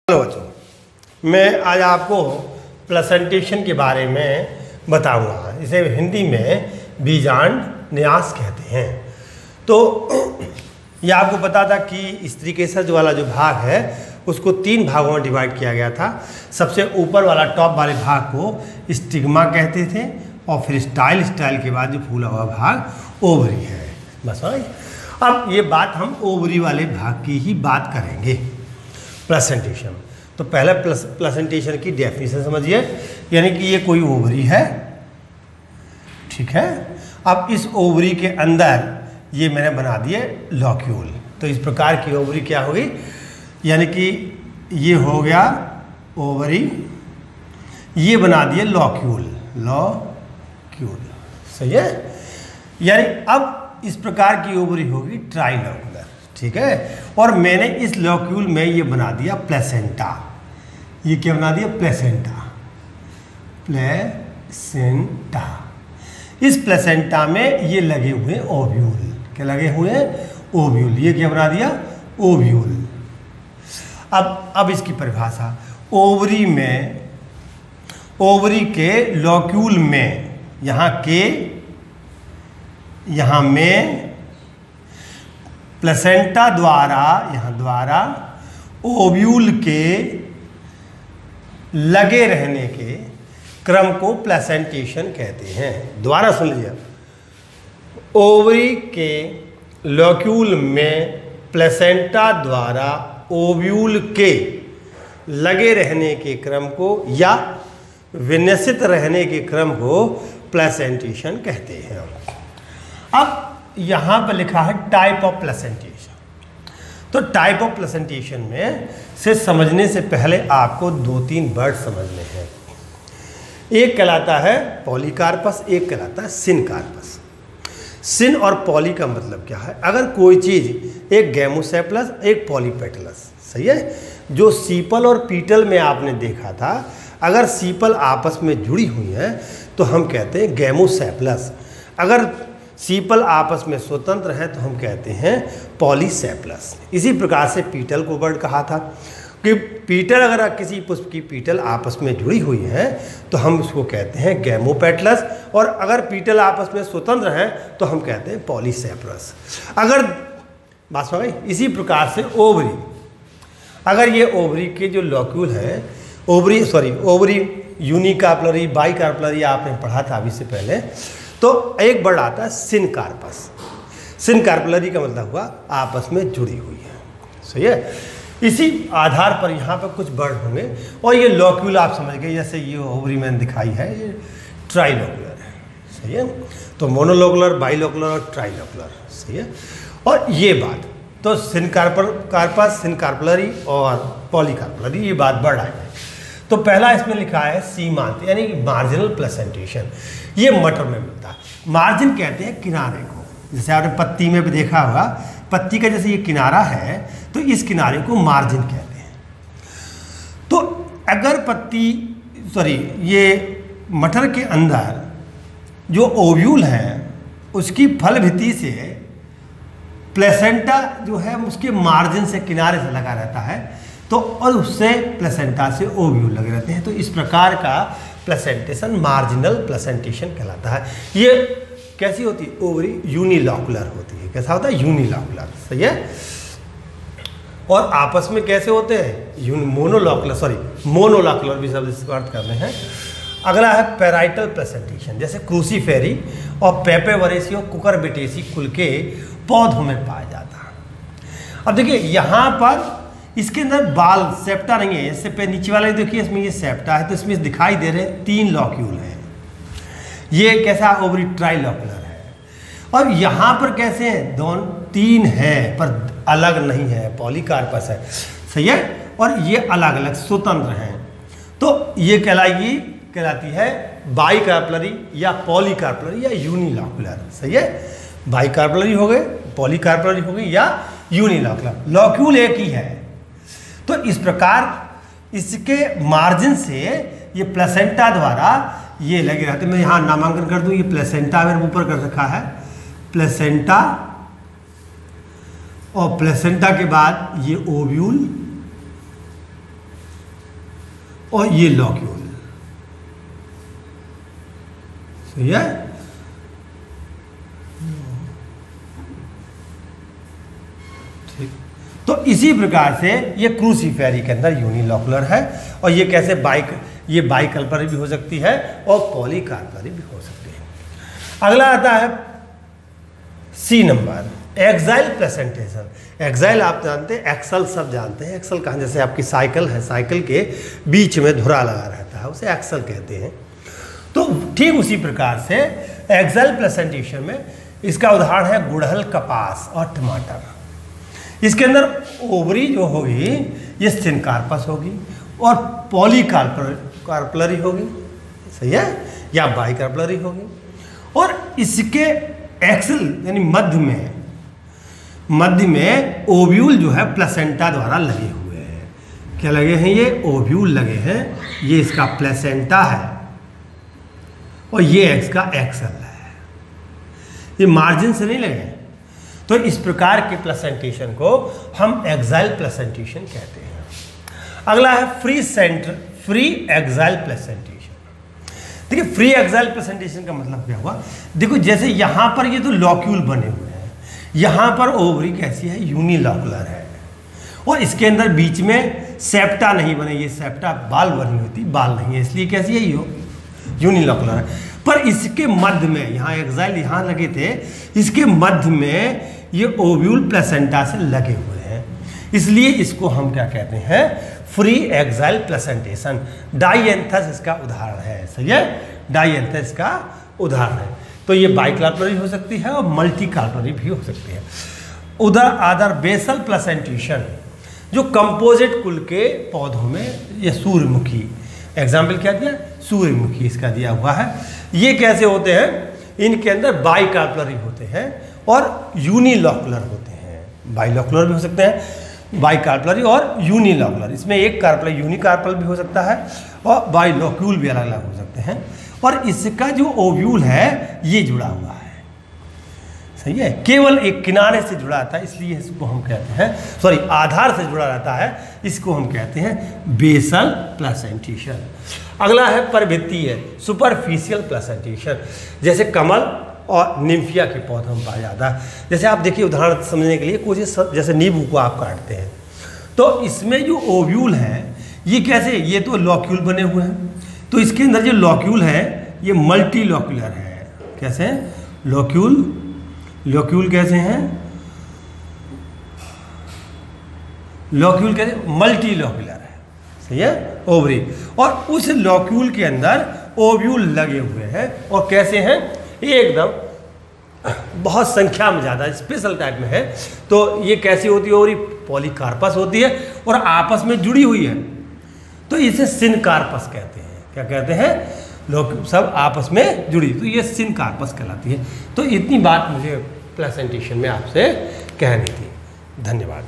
Hello बच्चों, मैं आज आपको प्लेसेंटेशन के बारे में बताऊंगा। इसे हिंदी में बीजांड न्यास कहते हैं। तो यह आपको पता था कि स्त्रीकेसज वाला जो भाग है उसको 3 भागों में डिवाइड किया गया था। सबसे ऊपर वाला टॉप वाले भाग को स्टिग्मा कहते थे और फिर स्टाइल के बाद जो फूला हुआ भाग ओवरी है। बस भाई, अब ये बात हम ओवरी वाले भाग की ही बात करेंगे। प्लेसेंटेशन, तो पहले प्लेसेंटेशन की डेफिनेशन समझिए, यानी कि ये कोई ओवरी है, ठीक है। अब इस ओवरी के अंदर ये मैंने बना दिए लॉक्यूल। तो इस प्रकार की ओवरी क्या होगी, यानी कि ये हो गया ओवरी, ये बना दिए लॉक्यूल, सही है। यानी अब इस प्रकार की ओवरी होगी ट्राइलॉक्युलर, ठीक है। और मैंने इस लॉक्यूल में ये बना दिया प्लेसेंटा। ये क्या बना दिया, प्लेसेंटा। इस प्लेसेंटा में ये लगे हुए ओव्यूल, क्या लगे हुए ओव्यूल। ये क्या बना दिया, ओव्यूल। अब इसकी परिभाषा, ओवरी में, ओवरी के लॉक्यूल में, यहाँ में प्लेसेंटा द्वारा ओव्यूल के लगे रहने के क्रम को प्लेसेंटेशन कहते हैं। दोबारा सुन लीजिए, ओवरी के लॉक्यूल में प्लेसेंटा द्वारा ओव्यूल के लगे रहने के क्रम को या विन्यसित रहने के क्रम को प्लेसेंटेशन कहते हैं। अब यहाँ पर लिखा है टाइप ऑफ प्लेसेंटेशन। तो टाइप ऑफ प्लेसेंटेशन में से समझने से पहले आपको 2-3 वर्ड समझने हैं। एक कहलाता है पॉलीकार्पस, एक कहलाता है सिनकार्पस। सिन और पॉली का मतलब क्या है, अगर कोई चीज़ एक गैमोसेप्लस एक पॉलीपेटलस, सही है। जो सीपल और पीटल में आपने देखा था, अगर सीपल आपस में जुड़ी हुई हैं तो हम कहते हैं गैमोसेप्लस। अगर सीपल आपस में स्वतंत्र हैं तो हम कहते हैं पॉलीसेप्लस। इसी प्रकार से पीटल को वर्ड कहा था कि पीटल, अगर किसी पुष्प की पीटल आपस में जुड़ी हुई है तो हम उसको कहते हैं गैमोपेटलस, और अगर पीटल आपस में स्वतंत्र हैं तो हम कहते हैं पॉलीसेप्लस। अगर बात समझ, इसी प्रकार से ओवरी, अगर ये ओवरी के जो लॉक्यूल है, ओवरी यूनिकार्पलरी, बाइकार्पलरी आपने पढ़ा था अभी से पहले, तो एक वर्ड आता है सिनकार्पस। सिनकार्पलरी का मतलब हुआ आपस में जुड़ी हुई है, सही है। इसी आधार पर यहाँ पर कुछ वर्ड होंगे और ये लॉक्यूल आप समझ गए, जैसे ये ओवरी मैंने दिखाई है, ये ट्राइलॉक्युलर है, सही है। तो मोनोलॉक्युलर, बाइलॉक्युलर और ट्राइलॉक्युलर, सही है। और ये बात तो सिनकार्पस, सिनकार्पलरी और पॉलीकार्पलरी, ये बात वर्ड आए। तो पहला इसमें लिखा है सीमांत, यानी मार्जिनल प्लेसेंटेशन। ये मटर में मिलता है। मार्जिन कहते हैं किनारे को, जैसे आपने पत्ती में भी देखा होगा, पत्ती का जैसे ये किनारा है तो इस किनारे को मार्जिन कहते हैं। तो अगर ये मटर के अंदर जो ओव्यूल है उसकी फल भित्ति से प्लेसेंटा जो है उसके मार्जिन से, किनारे से लगा रहता है, तो और उससे प्लेसेंटा से ओव्यूल लगे रहते हैं। तो इस प्रकार का प्लेसेंटेशन मार्जिनल प्लेसेंटेशन कहलाता है। ये कैसी होती है, ओवरी यूनिलॉक्युलर होती है। कैसा होता है, यूनिलॉक्युलर, सही है। और आपस में कैसे होते हैं, मोनोलॉक्युलर भी शब्द इस अर्थ करते हैं। अगला है पेराइटल प्लेसेंटेशन, जैसे क्रूसीफेरी और पेपेवरेसी और कुकुरबिटेसी कुल के पौधों में पाया जाता है। अब देखिए यहाँ पर इसके अंदर बाल, सेप्टा नहीं है। इससे पे नीचे वाले देखिए, इसमें ये सेप्टा है, तो इसमें दिखाई दे रहे हैं 3 लॉक्यूल हैं। ये कैसा ओवरी ट्राइलॉक्युलर है। और यहाँ पर कैसे हैं, 3 है पर अलग नहीं है, पॉलीकार्पस है, सही है। और ये अलग अलग स्वतंत्र हैं, तो ये कहलाती है बाइकार्पलरी या पॉलीकार्पलरी या यूनिलॉक्युलर, सही है। बाइकार्पलरी हो गए, पॉलीकार्पलरी हो गई या यूनिलॉक्युलर, लॉक्यूल एक ही है। तो इस प्रकार इसके मार्जिन से ये प्लेसेंटा द्वारा ये लगे रहते। मैं यहाँ नामांकन कर दूँ, ये प्लेसेंटा मैंने ऊपर कर रखा है, प्लेसेंटा, और प्लेसेंटा के बाद ये ओव्यूल, और ये लॉक्यूल। सही है। ठीक, तो इसी प्रकार से ये क्रूसीफेरी के अंदर यूनिलॉकुलर है, और ये कैसे ये बाइकल्पलरी भी हो सकती है और पॉलीकार्पलरी भी हो सकती है। अगला आता है सी नंबर, एक्साइल प्लेसेंटेशन। एक्साइल आप जानते हैं, एक्सल सब जानते हैं। एक्सल कहाँ, जैसे आपकी साइकिल है, साइकिल के बीच में धुरा लगा रहता है, उसे एक्सल कहते हैं। तो ठीक उसी प्रकार से एक्साइल प्लेसेंटेशन में इसका उदाहरण है गुड़हल, कपास और टमाटर। इसके अंदर ओवरी जो होगी ये सिनकार्पस होगी और पॉलीकार्पलरी होगी, सही है, या बाइकार्पलरी होगी। और इसके एक्सल यानी मध्य में ओव्यूल जो है प्लेसेंटा द्वारा लगे हुए हैं। क्या लगे हैं? ये ओव्यूल लगे हैं, ये इसका प्लेसेंटा है और ये इसका एक्सल है, ये मार्जिन से नहीं लगे। तो इस प्रकार के प्लेसेंटेशन को हम एक्साइल प्लेसेंटेशन कहते हैं। अगला है फ्री एक्साइल प्लेसेंटेशन। देखिए फ्री एक्साइल प्लेसेंटेशन का मतलब क्या हुआ? देखो जैसे यहाँ पर ये तो लॉक्यूल बने हुए हैं, यहाँ पर ओवरी कैसी है? यूनिलॉकुलर है, और इसके अंदर बीच में सेप्टा नहीं बने, ये सेप्टा बाल बनी होती, बाल नहीं है, इसलिए कैसी है? यूनिलॉकुलर है। पर इसके मध्य में, यहाँ एक्साइल यहाँ लगे थे, इसके मध्य में ये ओव्यूल प्लेसेंटा से लगे हुए हैं, इसलिए इसको हम क्या कहते हैं? Free exile placentation. डाइएंथस इसका उदाहरण है, सही है, डाइएंथस का उदाहरण है। तो ये बाइकार्पलरी हो सकती है और मल्टीकार्पलरी भी हो सकती है। उधर आदर बेसल प्लेसेंटेशन, जो कंपोजिट कुल के पौधों में, ये सूर्यमुखी, एग्जाम्पल क्या दिया? सूर्यमुखी इसका दिया हुआ है। ये कैसे होते हैं? इनके अंदर बाइकार्पलरी होते हैं और यूनिलॉकुलर होते हैं। बाइलॉकुलर भी हो सकते हैं, बाइकार्पलरी और यूनिलॉकुलर। इसमें एक कार्पल यूनिकार्पल भी हो सकता है और बाइलॉक्यूल भी अलग अलग हो सकते हैं। और इसका जो ओव्यूल है ये जुड़ा हुआ है, सही है, केवल एक किनारे से जुड़ा रहता है, इसलिए इसको हम कहते हैं, आधार से जुड़ा रहता है, इसको हम कहते हैं बेसल प्लेसेंटेशन। अगला है परभित्तीय, सुपरफिशियल प्लेसेंटेशन। जैसे कमल और निम्फिया के पौधों में पाया जाता है। जैसे आप देखिए, उदाहरण समझने के लिए कोशिश, जैसे नींबू को आप काटते हैं तो इसमें जो ओव्यूल है ये कैसे? ये तो लॉक्यूल बने हुए हैं, तो इसके अंदर जो लॉक्यूल है ये मल्टी लॉक्यूलर है। कैसे? लॉक्यूल कैसे हैं? लॉक्यूल कैसे? मल्टी लॉक्यूलर है, सही है, ओवरी। और उस लॉक्यूल के अंदर ओव्यूल लगे हुए हैं, और कैसे हैं? एकदम बहुत संख्या में, ज़्यादा स्पेशल टाइप में है। तो ये कैसी होती है? ओवरी पॉलीकार्पस होती है और आपस में जुड़ी हुई है, तो इसे सिनकार्पस कहते हैं। क्या कहते हैं? लोग सब आपस में जुड़ी, तो ये सिनकार्पस कहलाती है। तो इतनी बात मुझे प्लेसेंटेशन में आपसे कहनी थी। धन्यवाद।